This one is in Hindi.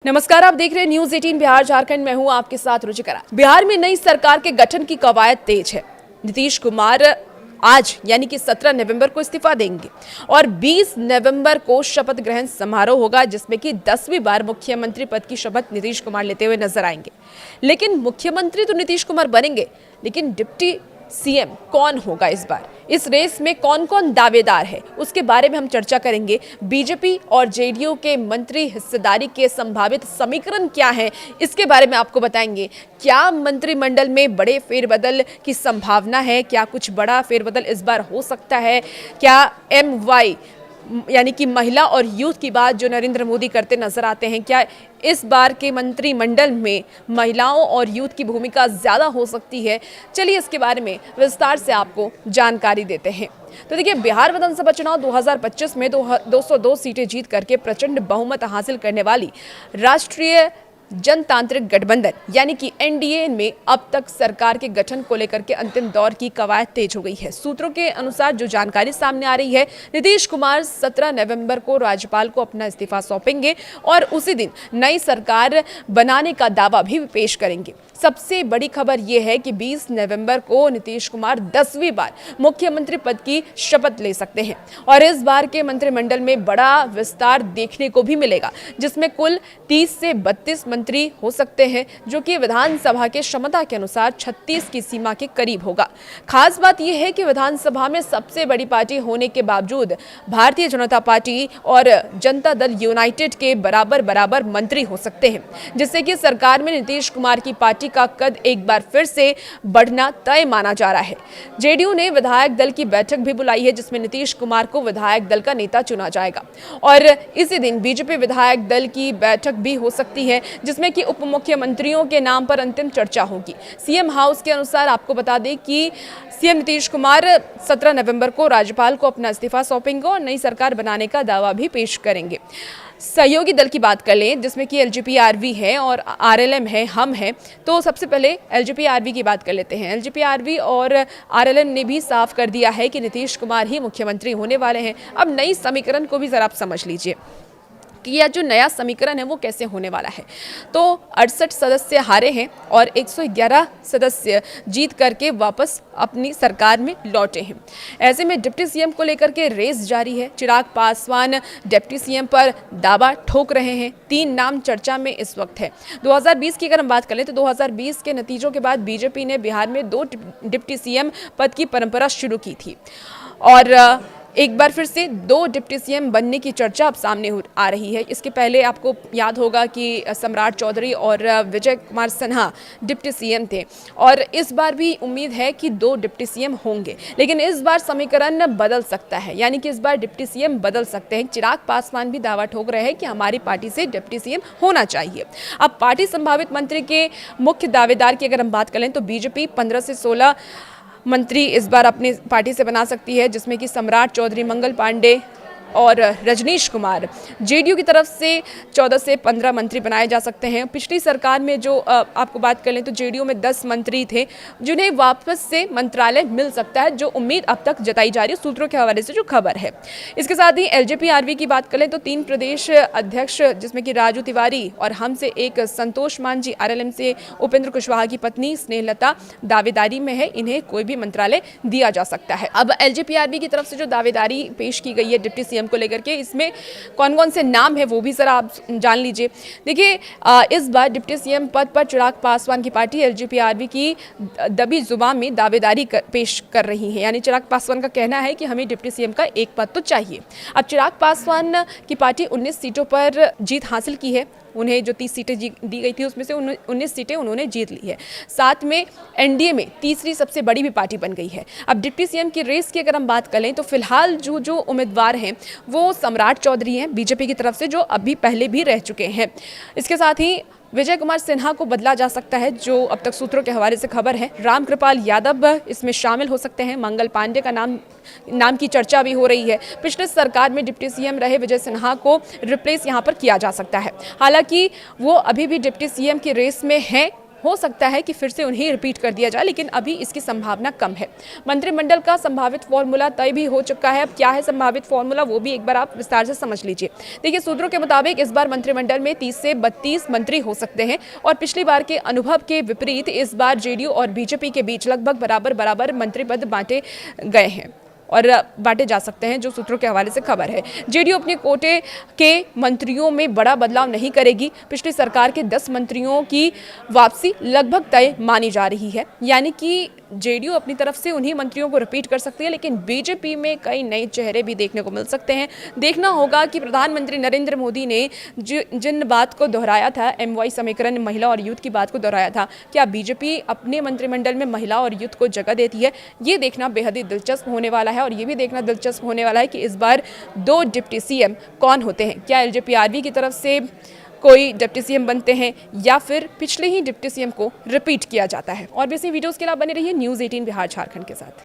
नमस्कार, आप देख रहे हैं न्यूज 18 बिहार झारखंड। मैं हूं आपके साथ रुचिकरा। बिहार में नई सरकार के गठन की कवायद तेज है। नीतीश कुमार आज यानी कि 17 नवंबर को इस्तीफा देंगे और 20 नवंबर को शपथ ग्रहण समारोह होगा, जिसमें कि 10वीं बार मुख्यमंत्री पद की शपथ नीतीश कुमार लेते हुए नजर आएंगे। लेकिन मुख्यमंत्री तो नीतीश कुमार बनेंगे, लेकिन डिप्टी सीएम कौन होगा इस बार? इस रेस में कौन कौन दावेदार है, उसके बारे में हम चर्चा करेंगे। बीजेपी और जेडीयू के मंत्री हिस्सेदारी के संभावित समीकरण क्या है, इसके बारे में आपको बताएंगे। क्या मंत्रिमंडल में बड़े फेरबदल की संभावना है? क्या कुछ बड़ा फेरबदल इस बार हो सकता है? क्या MY यानी कि महिला और यूथ की बात जो नरेंद्र मोदी करते नजर आते हैं, क्या इस बार के मंत्रिमंडल में महिलाओं और यूथ की भूमिका ज्यादा हो सकती है? चलिए इसके बारे में विस्तार से आपको जानकारी देते हैं। तो देखिए, बिहार विधानसभा चुनाव 2025 में 202 सीटें जीत करके प्रचंड बहुमत हासिल करने वाली राष्ट्रीय जनतांत्रिक गठबंधन यानी कि NDA में अब तक सरकार के गठन को लेकर के अंतिम दौर की कवायद तेज हो गई है। सूत्रों के अनुसार जो जानकारी सामने आ रही है, नीतीश कुमार 17 नवंबर को राज्यपाल को अपना इस्तीफा सौंपेंगे और उसी दिन नई सरकार बनाने का दावा भी पेश करेंगे। सबसे बड़ी खबर यह है कि 20 नवंबर को नीतीश कुमार 10वीं बार मुख्यमंत्री पद की शपथ ले सकते हैं और इस बार के मंत्रिमंडल में बड़ा विस्तार देखने को भी मिलेगा, जिसमें कुल 30 से 32 मंत्री हो सकते हैं, जो कि विधानसभा के क्षमता के अनुसार 36 की सीमा के करीब होगा। खास बात यह है कि विधानसभा में सबसे बड़ी पार्टी होने के बावजूद भारतीय जनता पार्टी और जनता दल यूनाइटेड के बराबर मंत्री हो सकते हैं, जिससे कि सरकार में नीतीश कुमार की पार्टी का कद एक बार फिर से बढ़ना तय माना जा रहा है। जेडीयू ने विधायक दल की बैठक भी बुलाई है, जिसमें नीतीश कुमार को विधायक दल का नेता चुना जाएगा और इसी दिन बीजेपी विधायक दल की बैठक भी हो सकती है, जिसमें कि उप मुख्यमंत्रियों के नाम पर अंतिम चर्चा होगी। सीएम हाउस के अनुसार आपको बता दें कि सीएम नीतीश कुमार 17 नवंबर को राज्यपाल को अपना इस्तीफा सौंपेंगे और नई सरकार बनाने का दावा भी पेश करेंगे। सहयोगी दल की बात कर लें, जिसमें कि LGP-RV है और RLM है, हम हैं। तो सबसे पहले LGP-RV की बात कर लेते हैं। LGP-RV और RLM ने भी साफ कर दिया है कि नीतीश कुमार ही मुख्यमंत्री होने वाले हैं। अब नई समीकरण को भी जरा आप समझ लीजिए कि यह जो नया समीकरण है वो कैसे होने वाला है। तो 68 सदस्य हारे हैं और 111 सदस्य जीत करके वापस अपनी सरकार में लौटे हैं। ऐसे में डिप्टी सीएम को लेकर के रेस जारी है। चिराग पासवान डिप्टी सीएम पर दावा ठोक रहे हैं। 3 नाम चर्चा में इस वक्त है। 2020 की अगर हम बात करें तो 2020 के नतीजों के बाद बीजेपी ने बिहार में 2 डिप्टी सीएम पद की परंपरा शुरू की थी और एक बार फिर से 2 डिप्टी सीएम बनने की चर्चा अब सामने आ रही है। इसके पहले आपको याद होगा कि सम्राट चौधरी और विजय कुमार सिन्हा डिप्टी सीएम थे और इस बार भी उम्मीद है कि 2 डिप्टी सीएम होंगे, लेकिन इस बार समीकरण बदल सकता है, यानी कि इस बार डिप्टी सीएम बदल सकते हैं। चिराग पासवान भी दावा ठोक रहे हैं कि हमारी पार्टी से डिप्टी सीएम होना चाहिए। अब पार्टी संभावित मंत्री के मुख्य दावेदार की अगर हम बात करें तो बीजेपी 15 से 16 मंत्री इस बार अपनी पार्टी से बना सकती है, जिसमें कि सम्राट चौधरी, मंगल पांडे और रजनीश कुमार। जेडीयू की तरफ से 14 से 15 मंत्री बनाए जा सकते हैं। पिछली सरकार में जो आपको बात कर लें तो जेडीयू में 10 मंत्री थे, जिन्हें वापस से मंत्रालय मिल सकता है, जो उम्मीद अब तक जताई जा रही है सूत्रों के हवाले से जो खबर है। इसके साथ ही LGP-RV की बात करें तो 3 प्रदेश अध्यक्ष, जिसमें कि राजू तिवारी और हम से एक संतोष मांझी, RLM से उपेंद्र कुशवाहा की पत्नी स्नेहलता दावेदारी में है। इन्हें कोई भी मंत्रालय दिया जा सकता है। अब LGP-RV की तरफ से जो दावेदारी पेश की गई है डिप्टी सीएम को लेकर के, इसमें कौन कौन से नाम है वो भी जरा आप जान लीजिए। देखिए, इस बार डिप्टी सीएम पद पर चिराग पासवान की पार्टी LGP-RV की दबी जुबान में दावेदारी पेश कर रही है, यानी चिराग पासवान का कहना है कि हमें डिप्टी सीएम का एक पद तो चाहिए। अब चिराग पासवान की पार्टी 19 सीटों पर जीत हासिल की है। उन्हें जो 30 सीटें दी गई थी उसमें से 19 सीटें उन्होंने जीत ली है। साथ में NDA में तीसरी सबसे बड़ी भी पार्टी बन गई है। अब डिप्टी सीएम की रेस की अगर हम बात करें तो फिलहाल जो उम्मीदवार हैं वो सम्राट चौधरी हैं बीजेपी की तरफ से, जो अभी पहले भी रह चुके हैं। इसके साथ ही विजय कुमार सिन्हा को बदला जा सकता है, जो अब तक सूत्रों के हवाले से खबर है। रामकृपाल यादव इसमें शामिल हो सकते हैं। मंगल पांडे का नाम की चर्चा भी हो रही है। पिछले सरकार में डिप्टी सीएम रहे विजय सिन्हा को रिप्लेस यहां पर किया जा सकता है। हालांकि वो अभी भी डिप्टी सीएम की रेस में हैं हो सकता है कि फिर से उन्हें रिपीट कर दिया जाए, लेकिन अभी इसकी संभावना कम है। मंत्रिमंडल का संभावित फॉर्मूला तय भी हो चुका है। अब क्या है संभावित फॉर्मूला, वो भी एक बार आप विस्तार से समझ लीजिए। देखिए, सूत्रों के मुताबिक इस बार मंत्रिमंडल में 30 से 32 मंत्री हो सकते हैं और पिछली बार के अनुभव के विपरीत इस बार जेडीयू और बीजेपी के बीच लगभग बराबर बराबर मंत्री पद बांटे गए हैं और बांटे जा सकते हैं, जो सूत्रों के हवाले से खबर है। जेडीयू अपने कोटे के मंत्रियों में बड़ा बदलाव नहीं करेगी। पिछली सरकार के 10 मंत्रियों की वापसी लगभग तय मानी जा रही है, यानी कि जेडीयू अपनी तरफ से उन्हीं मंत्रियों को रिपीट कर सकती है, लेकिन बीजेपी में कई नए चेहरे भी देखने को मिल सकते हैं। देखना होगा कि प्रधानमंत्री नरेंद्र मोदी ने जिन बात को दोहराया था, MY समीकरण, महिला और यूथ की बात को दोहराया था, क्या बीजेपी अपने मंत्रिमंडल में महिला और यूथ को जगह देती है? ये देखना बेहद ही दिलचस्प होने वाला है। और ये भी देखना दिलचस्प होने वाला है कि इस बार 2 डिप्टी CM कौन होते हैं। क्या LJPRB की तरफ से कोई डिप्टी CM बनते हैं या फिर पिछले ही डिप्टी CM को रिपीट किया जाता है। और भी ऐसी वीडियोस के लिए बने रहिए न्यूज़ 18 बिहार झारखंड के साथ।